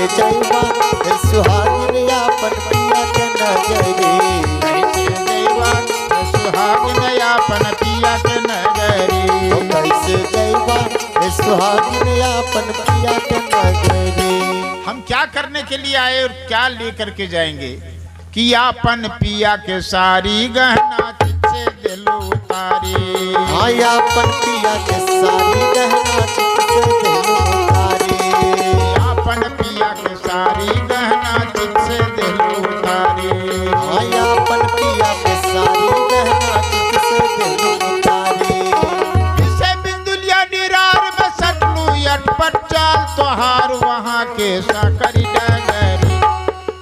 जैबा हे सुहागिन आपन पिया के नगरी। कैसे जैबा हे सुहागिन आपन पिया के नगरी। कैसे जैबा हे सुहागिन आपन पिया के नगरी। हम क्या करने के लिए आए और क्या लेकर के जाएंगे कि आपन पिया के सारी गहना चित्त से दिलो उतारी। हाँ आपन पिया के सारी गहना चित्त से दिलो उतारी। आपन पिया के सारी गहना चित्त से दिलो उतारी। हाँ आपन पिया के सारी गहना चित्त से दिलो उतारी। इसे बिंदुलिया निरार में सटलू अटपट चाल तोहार वहाँ के साकरी डगरी।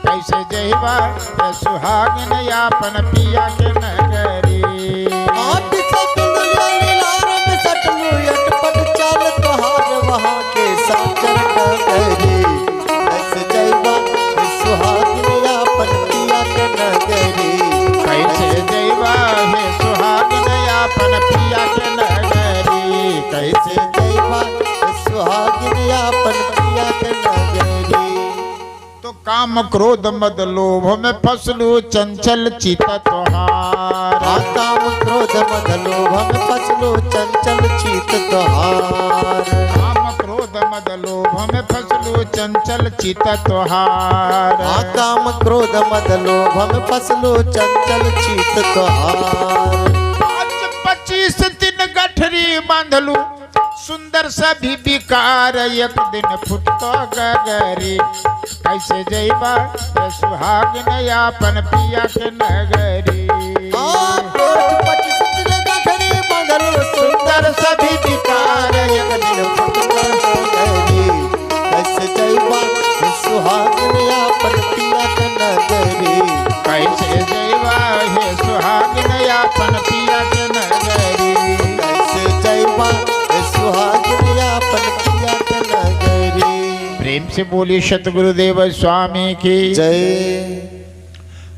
कैसे जैबा हे सुहागिन आपन पिया के नगरी। आप से बिंदुलिया निरार में सटलू अटपट चाल तोहार वहाँ के साकर डगरी। कैसे जैबा हे सुहागिन आपन पिया के नगरी। कैसे जैबा हे सुहागिन आपन पिया के नगरी। कैसे जैबा हे सुहागिन आपन पिया के नगरी। तो काम क्रोध मद लोभ में फसलू चंचल चित तोहार। काम क्रोध मद लोभ में फसलू चंचल चित तोहार। काम क्रोध मद लोभ में फसलू चंचल चित तोहार। काम क्रोध मद लोभ में फसलू चंचल चित तोहार। 25 दिन गठरी बांधलू सुंदर सभी विकार एक दिन फुटतो गगरी। कैसे जैबा हे सुहागिन आपन पिया के नगरी। 25 दिन गठरी बांधलू सुंदर सभी विकार एक दिन फुटतो गगरी। कैसे जैबा हे सुहागिन आपन पिया के नगरी। कैसे जैबा हे सुहागिन आपन पिया के नगरी। कैसे जैबा हे सुहागिन आपन पिया के नगरी। प्रेम से बोली सतगुरुदेव स्वामी की जय।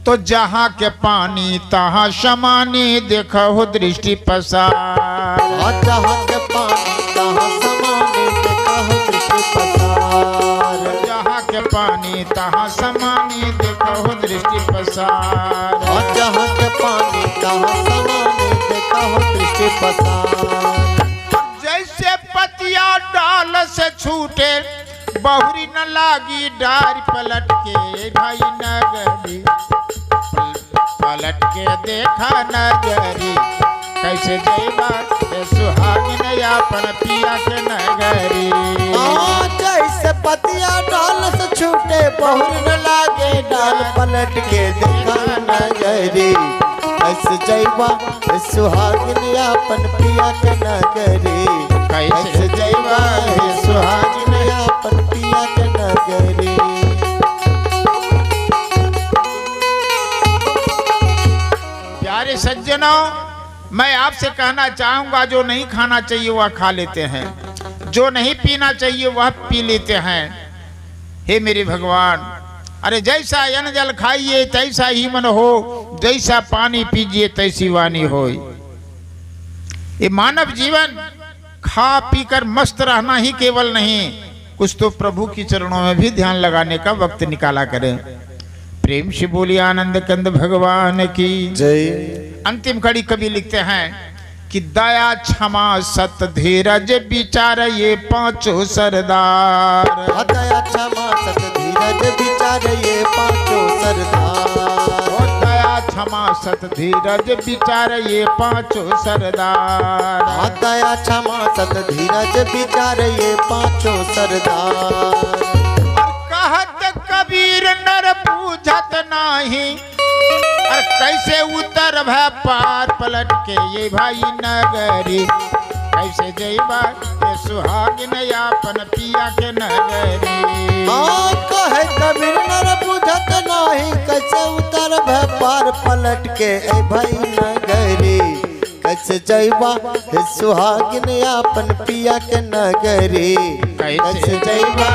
तो जहाँ के पानी तहाँ समानी देखो दृष्टि पसार। जहाँ के पानी तहाँ समाने देखो दृष्टि पसार। जहाँ के पानी तहाँ समानी देखो दृष्टि पसार। जहाँ के पानी तहाँ समाने देखो दृष्टि पसार। जैसे पतिया डाल से छूटे बहुरी न लागी डार पलट के भाई नगरी। पलट के देखा नगरी। कैसे जैबा हे सुहागिन आपन पिया के नगरी। जैसे पतिया डाल से छूटे बहुर न लागे डाल पलट के देखा नगरी। ऐसे जैबा हे सुहागिन आपन पिया के नगरी। कैसे जैबा हे सुहागिन आपन पिया के नगरी। प्यारे सज्जनों, मैं आपसे कहना चाहूंगा जो नहीं खाना चाहिए वह खा लेते हैं, जो नहीं पीना चाहिए वह पी लेते हैं। हे मेरे भगवान, अरे जैसा अन्न जल खाइए तैसा ही मन हो, जैसा पानी पीजिए तैसी वाणी हो। ये मानव जीवन खा पीकर मस्त रहना ही केवल नहीं, कुछ तो प्रभु की चरणों में भी ध्यान लगाने का वक्त निकाला करें। प्रेम से बोलिए आनंद कंद भगवान की जय। अंतिम कड़ी कवि लिखते हैं कि दया क्षमा सत धीरज विचार ये पांचों सरदार। दया क्षमा सत धीरज विचार ये पांचों सरदार। दया क्षमा सत धीरज विचार ये पांचों सरदार। दया क्षमा सत धीरज विचार ये पांचों सरदार। कहत कबीर नर पूछत नाही, और कैसे उतर भय पार पलट के ये भाई नगरी। कैसे जैबा हे सुहागिन आपन पिया के नगरी। कहे कबीर नर बुझत नाही, कैसे उतर भय पार पलट के ए भाई नगरी। कैसे जैबा हे सुहागिन आपन पिया के नगरी। कैसे जैबा